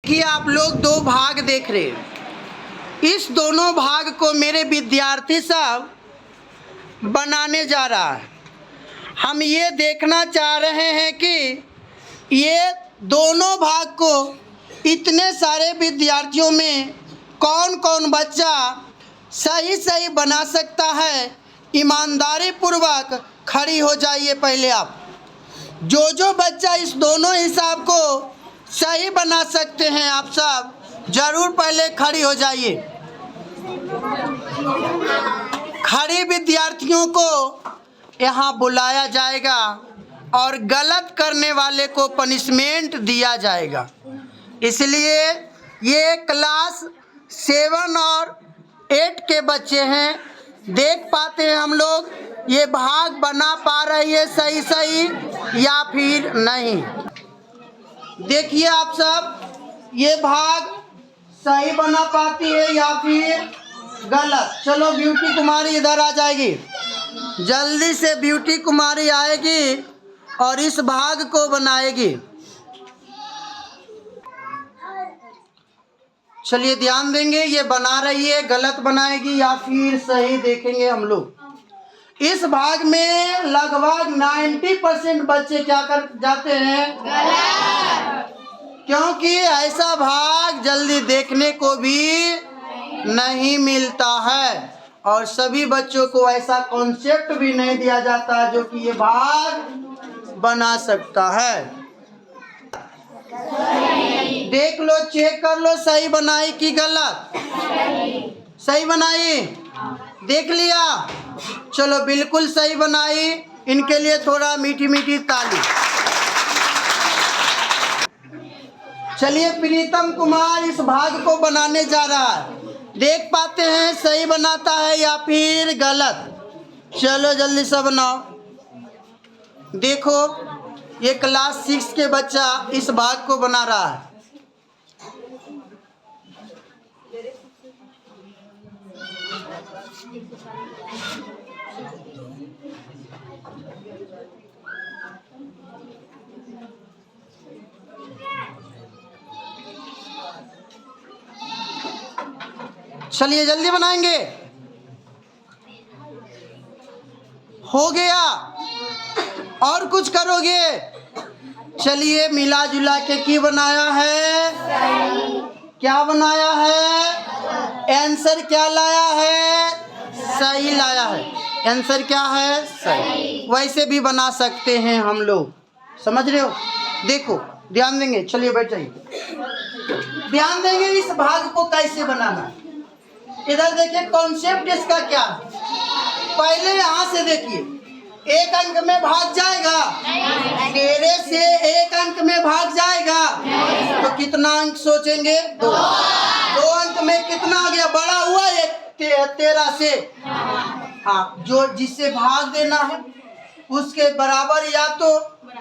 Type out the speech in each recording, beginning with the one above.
कि आप लोग दो भाग देख रहे हैं। इस दोनों भाग को मेरे विद्यार्थी सब बनाने जा रहा है। हम ये देखना चाह रहे हैं कि ये दोनों भाग को इतने सारे विद्यार्थियों में कौन कौन बच्चा सही सही बना सकता है। ईमानदारी पूर्वक खड़ी हो जाइए। पहले आप जो बच्चा इस दोनों हिसाब को सही बना सकते हैं, आप सब जरूर पहले खड़ी हो जाइए। खड़ी विद्यार्थियों को यहाँ बुलाया जाएगा और गलत करने वाले को पनिशमेंट दिया जाएगा। इसलिए ये क्लास 7 और 8 के बच्चे हैं। देख पाते हैं हम लोग ये भाग बना पा रही है सही सही या फिर नहीं। देखिए आप सब ये भाग सही बना पाती है या फिर गलत। चलो ब्यूटी कुमारी इधर आ जाएगी, जल्दी से ब्यूटी कुमारी आएगी और इस भाग को बनाएगी। चलिए ध्यान देंगे, ये बना रही है, गलत बनाएगी या फिर सही देखेंगे हम लोग। इस भाग में लगभग 90% बच्चे क्या कर जाते हैं? गलत। क्योंकि ऐसा भाग जल्दी देखने को भी नहीं मिलता है और सभी बच्चों को ऐसा कॉन्सेप्ट भी नहीं दिया जाता जो कि ये भाग बना सकता है। देख लो, चेक कर लो, सही बनाई कि गलत? सही बनाई? देख लिया? चलो बिल्कुल सही बनाई। इनके लिए थोड़ा मीठी मीठी ताली। चलिए प्रीतम कुमार इस भाग को बनाने जा रहा है। देख पाते हैं सही बनाता है या फिर गलत। चलो जल्दी से बनाओ। देखो ये क्लास 6 के बच्चा इस भाग को बना रहा है। चलिए जल्दी बनाएंगे। हो गया? और कुछ करोगे? चलिए मिला जुला के की बनाया है? क्या बनाया है? आंसर क्या लाया है? सही लाया है। आंसर क्या है? सही। वैसे भी बना सकते हैं हम लोग, समझ रहे हो? देखो ध्यान देंगे। चलिए बैठ जाइए, ध्यान देंगे इस भाग को कैसे बनाना। इधर देखिए कॉन्सेप्ट इसका क्या है। पहले यहाँ से देखिए, एक अंक में भाग जाएगा, तेरे से एक अंक में भाग जाएगा तो कितना अंक सोचेंगे? 2 अंक में कितना आ गया? बड़ा हुआ एक 13 से। हाँ, जो जिससे भाग देना है उसके बराबर या तो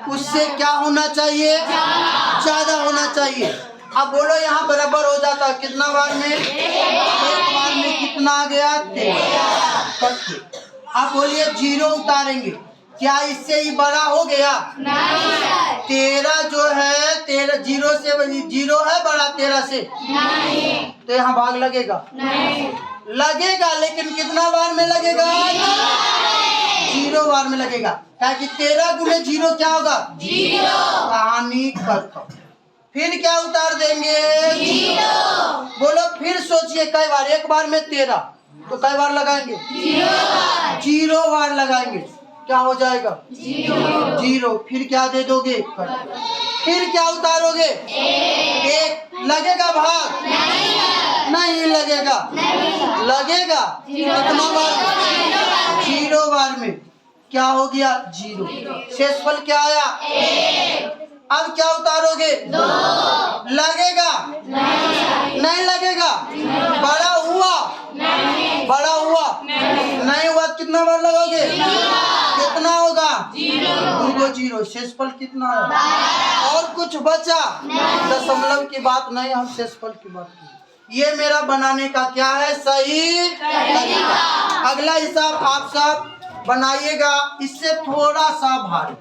उससे क्या होना चाहिए? ज्यादा होना चाहिए। अब बोलो यहाँ बराबर हो जाता कितना बार में? एक बार में कितना आ गया? 13। अब बोलिए 0 उतारेंगे, क्या इससे ही बड़ा हो गया? नहीं। 13 जो है 13 0 से 0 है बड़ा 13 से? नहीं। तो यहाँ भाग लगेगा? नहीं। लगेगा, लेकिन कितना बार में लगेगा? 0 बार में लगेगा। क्या कि 13 गुने 0 क्या होगा? 0। कहानी खत्म। फिर क्या उतार देंगे? 0। बोलो फिर सोचिए कई बार। एक बार में 13 तो कई बार लगाएंगे? 0 बार लगाएंगे। क्या हो जाएगा? 0। फिर क्या दे दोगे? फिर क्या उतारोगे? 1। लगेगा भाग? नहीं लगेगा। लगेगा कितना बार? 0 बार में। क्या हो गया? 0। शेषफल क्या आया? 1। अब क्या उतारोगे? 2। लगेगा? नहीं लगेगा। बड़ा हुआ? बड़ा हुआ? नहीं हुआ। कितना बार लगाओगे? कितना होगा? 0। शेषफल कितना है? और कुछ बचा? दशमलव की बात नहीं, हम शेषफल की बात की। ये मेरा बनाने का क्या है? सही तरीका। अगला हिसाब आप सब बनाइएगा, इससे थोड़ा सा भारी।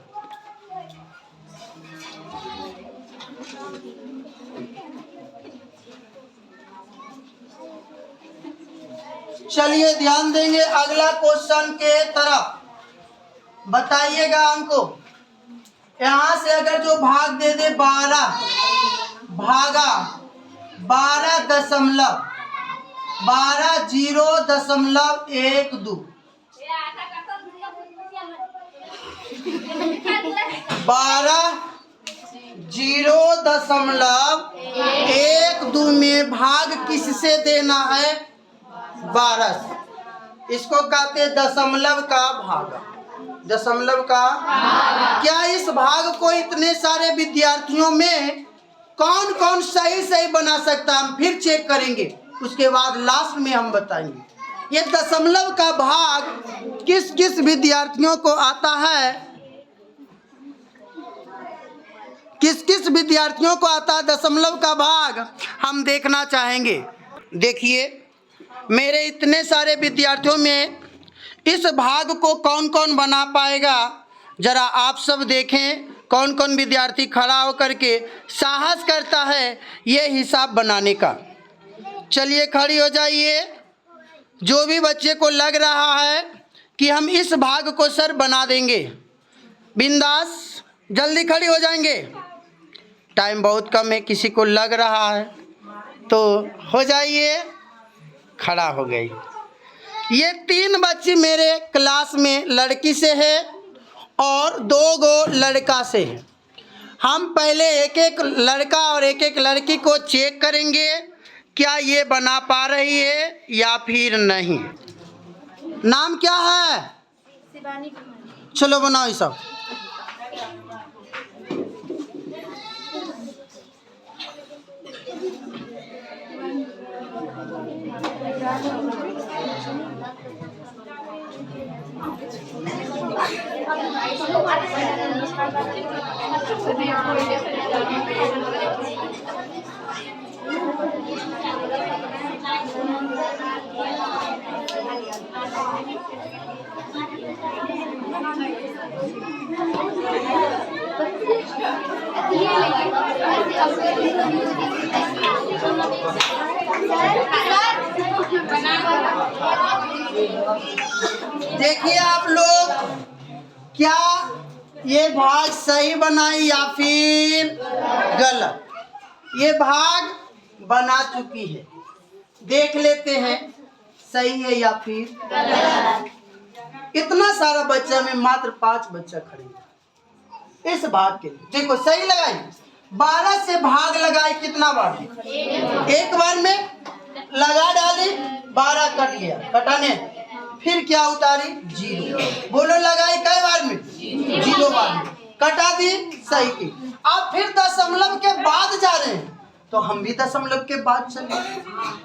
चलिए ध्यान देंगे अगला क्वेश्चन के तरफ। बताइएगा हमको, यहाँ से अगर जो भाग दे दे 12 भागा 12.12 12 में भाग किससे देना है? 12। इसको कहते हैं दशमलव का भाग। दशमलव का क्या इस भाग को इतने सारे विद्यार्थियों में कौन कौन सही सही बना सकता है? हम फिर चेक करेंगे, उसके बाद लास्ट में हम बताएंगे ये दशमलव का भाग किस किस विद्यार्थियों को आता है, किस किस विद्यार्थियों को आता है दशमलव का भाग, हम देखना चाहेंगे। देखिए मेरे इतने सारे विद्यार्थियों में इस भाग को कौन कौन बना पाएगा, जरा आप सब देखें कौन कौन विद्यार्थी खड़ा होकर के साहस करता है ये हिसाब बनाने का। चलिए खड़ी हो जाइए। जो भी बच्चे को लग रहा है कि हम इस भाग को सर बना देंगे, बिंदास जल्दी खड़ी हो जाएंगे। टाइम बहुत कम है, किसी को लग रहा है तो हो जाइए। खड़ा हो गई। ये 3 बच्ची मेरे क्लास में लड़की से है और 2 गो लड़का से है। हम पहले एक एक लड़का और एक एक लड़की को चेक करेंगे क्या ये बना पा रही है या फिर नहीं। नाम क्या है? शिवानी। चलो बनाओ ये सब। देखिए आप लोग, क्या ये भाग सही बनाई या फिर गलत? ये भाग बना चुकी है, देख लेते हैं सही है या फिर गलत। इतना सारा बच्चा में मात्र 5 बच्चा खड़े हैं इस भाग के लिए। देखो सही लगाई, 12 से भाग लगाई कितना बार? एक बार में लगा डाली, 12 कट गया, कटाने फिर क्या उतारी? 0। बोलो लगाई कई बार में? 0 बार में, कटा दी, सही की। अब फिर दशमलव के बाद जा रहे हैं तो हम भी दशमलव के बाद चले।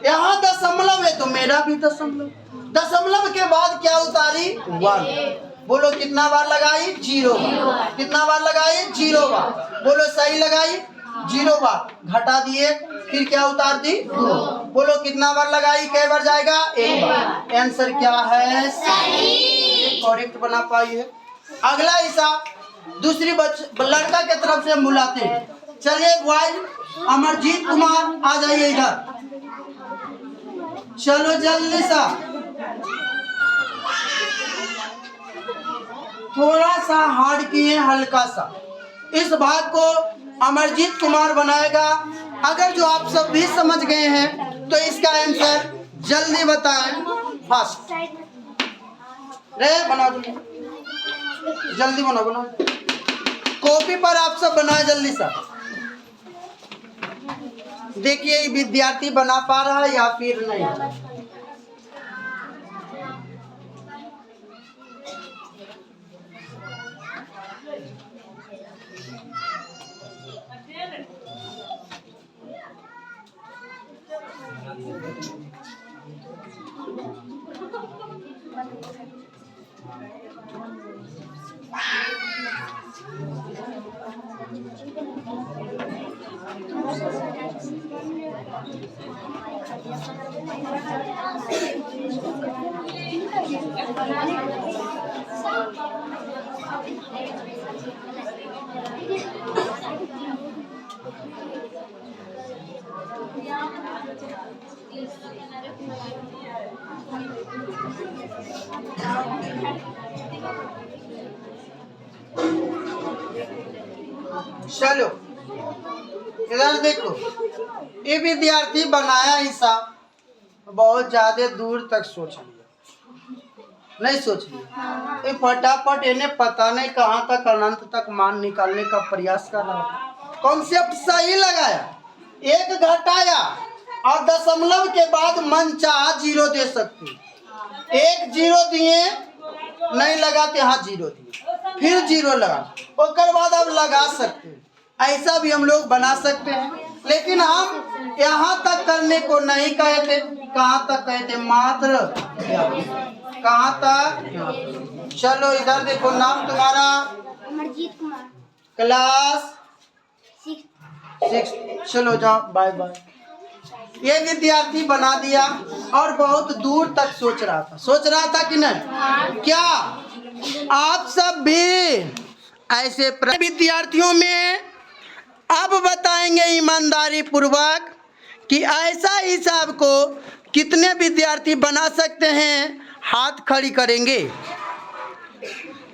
यहाँ दशमलव है तो मेरा भी दशमलव। दशमलव के बाद क्या उतारी? 1। बोलो कितना बार लगाई? 0 बार। कितना बार लगाई? 0 बार। बोलो सही लगाई? 0 बार। घटा दिए, फिर क्या उतार दी? 2। बोलो कितना बार लगाई? कई बार जाएगा? 1 बार। आंसर क्या है? सही। करेक्ट बना पाई है। अगला हिसाब दूसरी लड़का के तरफ से हम बुलाते हैं। चलिए बॉयज, अमरजीत कुमार आ जाइए इधर। चलो जल्दी सा, थोड़ा सा हार्ड किए, हल्का सा। इस भाग को अमरजीत कुमार बनाएगा। अगर जो आप सब भी समझ गए हैं तो इसका आंसर जल्दी बताएं, फास्ट। रे बना दो, जल्दी बनाओ। कॉपी पर आप सब बनाए जल्दी सा। देखिए विद्यार्थी बना पा रहा है या फिर नहीं। चलो इधर देखो, ये विद्यार्थी बनाया हिसाब, बहुत ज्यादा दूर तक सोच लिया, नहीं सोच लिया, ये फटाफट इन्हें पता नहीं कहाँ तक अनंत तक मान निकालने का प्रयास कर रहा था। कॉन्सेप्ट सही लगाया, एक घटाया और दशमलव के बाद मन चाहा जीरो दे सकते, एक जीरो दिए नहीं लगाते, हाँ जीरो दिए, फिर जीरो लगा, उसके बाद अब लगा सकते हैं, ऐसा भी हम लोग बना सकते हैं। लेकिन हम यहाँ तक करने को नहीं कहे थे, कहाँ तक कहे थे, मात्र कहाँ तक। चलो इधर देखो, नाम तुम्हारा अमरजीत कुमार, क्लास 6। चलो जाओ, बाय बाय। ये विद्यार्थी बना दिया और बहुत दूर तक सोच रहा था कि नहीं? क्या आप सब भी ऐसे विद्यार्थियों में अब बताएंगे ईमानदारी पूर्वक कि ऐसा हिसाब को कितने विद्यार्थी बना सकते हैं? हाथ खड़ी करेंगे,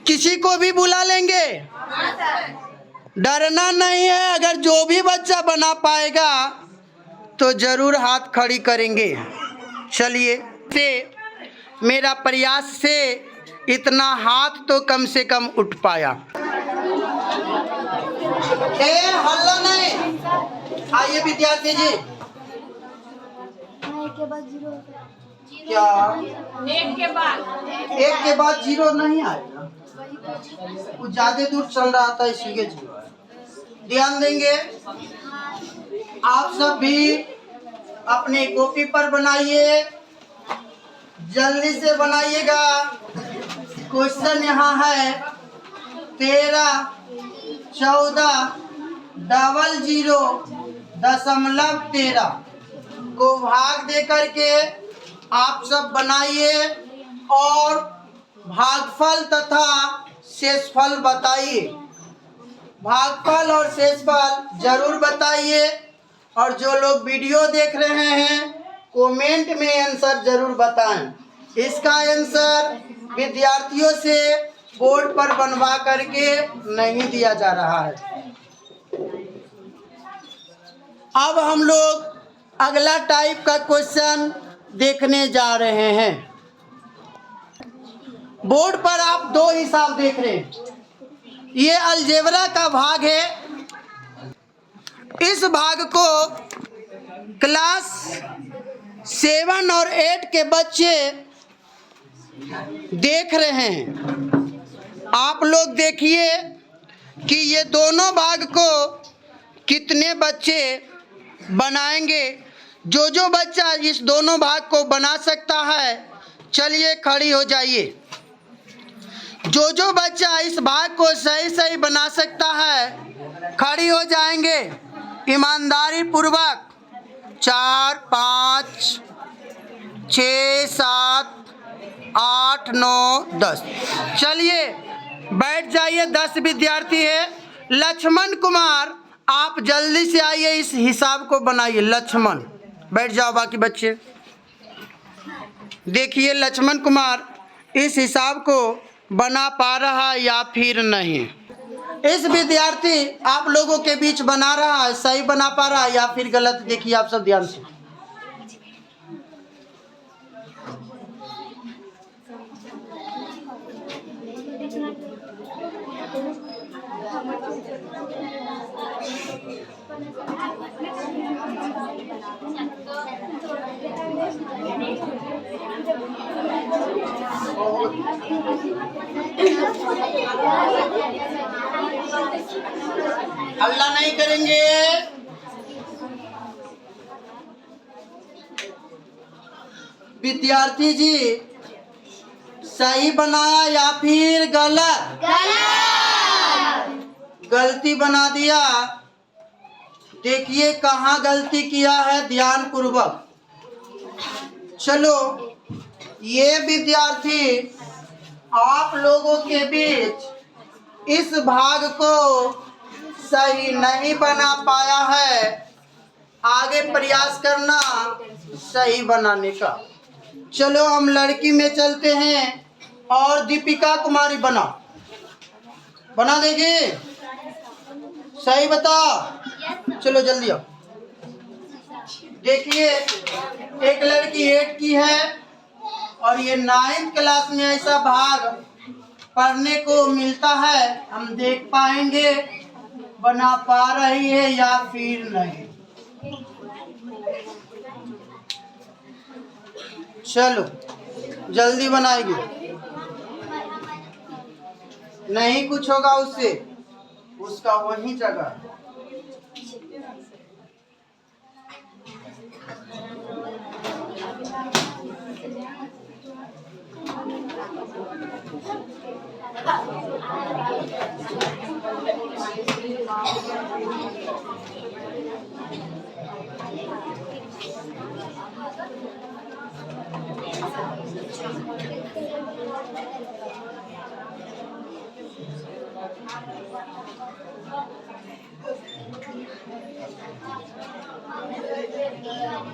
किसी को भी बुला लेंगे, डरना नहीं है। अगर जो भी बच्चा बना पाएगा तो जरूर हाथ खड़ी करेंगे। चलिए, से मेरा प्रयास से इतना हाथ तो कम से कम उठ पाया। हल्ला नहीं। आइए विद्यार्थी जी, एक के बाद जीरो, क्या एक के बाद जीरो नहीं आएगा? वो ज्यादा दूर चल रहा था इसीलिए जीरो आया। ध्यान देंगे, आप सब भी अपने कॉपी पर बनाइए, जल्दी से बनाइएगा। क्वेश्चन यहाँ है 13, 14, 00.13 को भाग दे करके आप सब बनाइए और भागफल तथा शेषफल बताइए। भागफल और शेषफल जरूर बताइए, और जो लोग वीडियो देख रहे हैं कमेंट में आंसर जरूर बताएं। इसका आंसर विद्यार्थियों से बोर्ड पर बनवा करके नहीं दिया जा रहा है। अब हम लोग अगला टाइप का क्वेश्चन देखने जा रहे हैं। बोर्ड पर आप दो हिसाब देख रहे हैं, ये अलजेब्रा का भाग है। इस भाग को क्लास 7 और 8 के बच्चे देख रहे हैं। आप लोग देखिए कि ये दोनों भाग को कितने बच्चे बनाएंगे। जो बच्चा इस दोनों भाग को बना सकता है, चलिए खड़ी हो जाइए। जो बच्चा इस भाग को सही बना सकता है, खड़ी हो जाएंगे ईमानदारी पूर्वक। 4, 5, 6, 7, 8, 9, 10। चलिए बैठ जाइए। 10 विद्यार्थी है। लक्ष्मण कुमार, आप जल्दी से आइए, इस हिसाब को बनाइए। लक्ष्मण, बैठ जाओ। बाकी बच्चे देखिए लक्ष्मण कुमार इस हिसाब को बना पा रहा है या फिर नहीं। इस विद्यार्थी आप लोगों के बीच बना रहा है, सही बना पा रहा है या फिर गलत, देखिए आप सब ध्यान से। हल्ला नहीं करेंगे। विद्यार्थी जी सही बनाया या फिर गलत? गलती बना दिया। देखिए कहाँ गलती किया है, ध्यान पूर्वक। चलो, ये विद्यार्थी आप लोगों के बीच इस भाग को सही नहीं बना पाया है, आगे प्रयास करना सही बनाने का। चलो हम लड़की में चलते हैं और दीपिका कुमारी बना देगी? सही बता। चलो जल्दी आओ। देखिए एक लड़की 8 की है और ये 9th क्लास में ऐसा भाग पढ़ने को मिलता है। हम देख पाएंगे बना पा रही है या फिर नहीं। चलो जल्दी बनाएगी। नहीं कुछ होगा उससे, उसका वही जगह।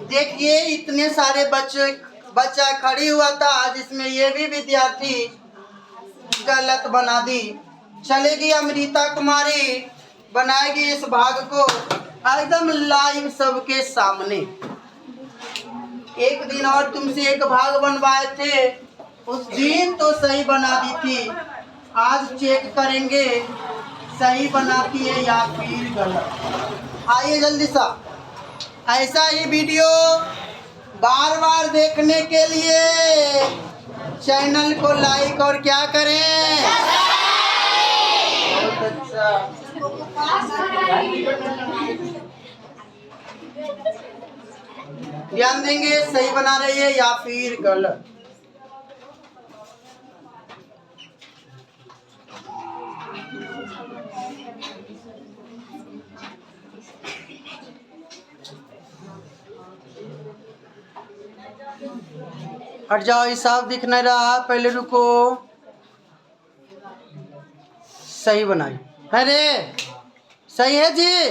देखिए इतने सारे बच्चा खड़ी हुआ था जिसमें ये भी विद्यार्थी गलत बना दी। चलेगी अमृता कुमारी, बनाएगी इस भाग को एकदम लाइव सबके सामने। एक दिन और तुमसे एक भाग बनवाए थे, उस दिन तो सही बना दी थी। आज चेक करेंगे सही बनाती है या फिर गलत। आइए जल्दी सा। ऐसा ही वीडियो बार बार देखने के लिए चैनल को लाइक और क्या करें, बहुत अच्छा। ध्यान देंगे सही बना रही है या फिर गलत। हट जाओ, ये साफ दिख नहीं रहा, पहले रुको। सही बनाई। अरे सही है जी,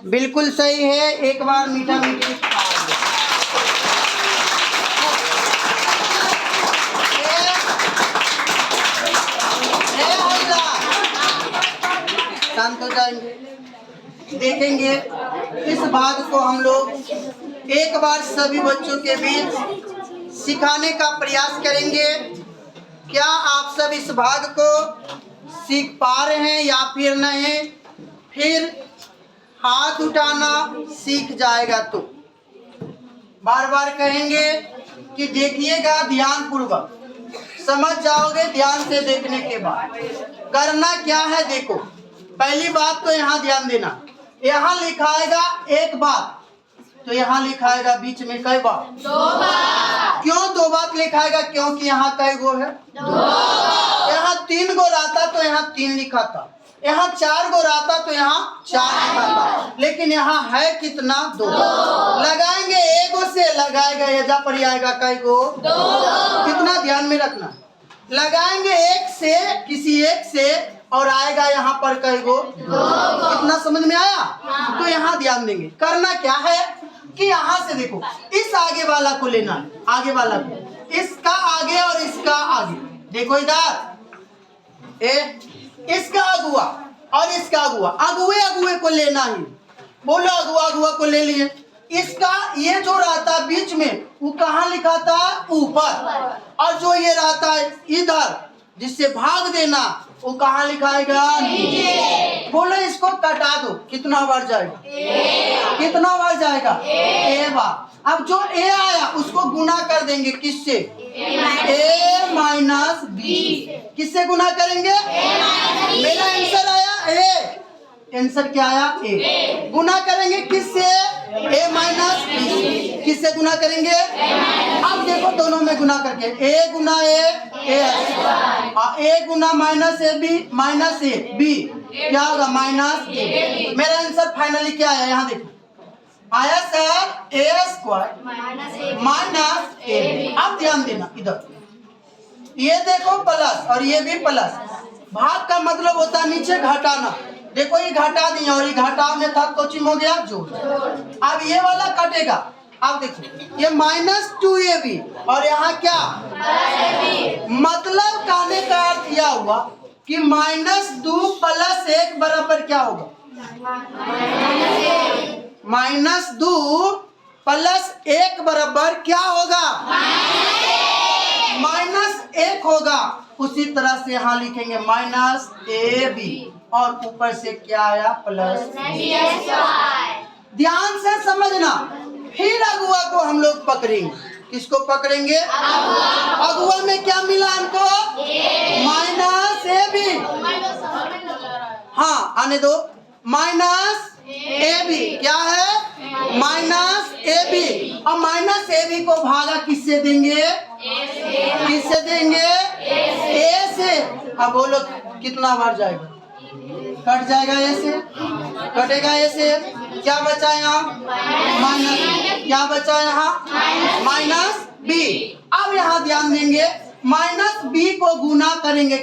बिल्कुल सही है। एक बार मीठा मीठी शांत हो जाएंगे। देखेंगे इस भाग को हम लोग एक बार सभी बच्चों के बीच सिखाने का प्रयास करेंगे। क्या आप सब इस भाग को सीख पा रहे हैं या फिर नहीं? फिर हाथ उठाना सीख जाएगा तो बार बार कहेंगे कि देखिएगा ध्यान पूर्वक, समझ जाओगे ध्यान से देखने के बाद। करना क्या है देखो, पहली बात तो यहाँ ध्यान देना। यहाँ लिखाएगा एक बात, तो यहाँ लिखाएगा बीच में कई बात? 2 बात। क्यों 2 बात लिखाएगा? क्योंकि यहाँ कई गो है? 2। यहाँ 3 गो रहता तो यहाँ 3 लिखा था, यहाँ 4 गो रहता तो यहाँ 4 लिखा था, लेकिन यहाँ है कितना? 2। लगाएंगे एगो से, लगाएगा एजा पर आएगा कई गो? 2। कितना ध्यान में रखना। लगाएंगे एक से, किसी एक से, और आएगा यहाँ पर कई गो? 2। कितना समझ में आया? हाँ। तो यहाँ ध्यान देंगे। करना क्या है कि यहाँ से देखो, इस आगे वाला को लेना, आगे वाला को, इसका आगे और इसका आगे। देखो इधर इसका अगुआ और इसका अगुआ, अगुए को लेना ही। बोलो अगुआ को ले लिए। इसका ये जो रहता बीच में वो कहाँ लिखा था? ऊपर। और जो ये रहता है इधर जिससे भाग देना वो कहाँ लिखाएगा? नीचे। बोलो इसको कटा दो, कितना बार जाएगा? कितना बार जाएगा? ए बार। अब जो ए आया उसको गुना कर देंगे किससे? ए माइनस बी। किससे गुना करेंगे? मेरा आंसर आया ए। आंसर क्या आया? ए। गुना करेंगे किससे? ए माइनस बी। किससे गुना करेंगे? अब देखो दोनों में गुना करके, ए गुना ए गुना माइनस ए बी क्या होगा? माइनस ए। मेरा आंसर फाइनली क्या आया? यहाँ देखो आया सर ए स्क्वायर माइनस ए। अब ध्यान देना इधर, ये देखो प्लस और ये भी प्लस। भाग का मतलब होता है नीचे घटाना, देखो ये घटा दिया और ये घटाने था तो चिन्ह हो गया जोड़। अब ये वाला कटेगा। अब देखो ये -2ab और यहाँ क्या मतलब कहने का अर्थ यह हुआ कि -2 + 1 बराबर क्या होगा? -2 + 1 बराबर क्या होगा? -1 होगा। उसी तरह से यहाँ लिखेंगे -ab और ऊपर से क्या आया प्लस। ध्यान से समझना। फिर अगुआ को हम लोग पकड़ेंगे। किसको पकड़ेंगे? अगुआ में क्या मिला हमको? -ab। हाँ आने दो। -ab क्या है? -ab। अब -ab को भागा किससे देंगे? किससे देंगे? a से। अब बोलो कितना बढ़ जाएगा? कट जाएगा a से, कटेगा a से। क्या बचा यहाँ? माइनस। क्या बचा यहाँ? -b। अब यहाँ ध्यान देंगे -b को गुना करेंगे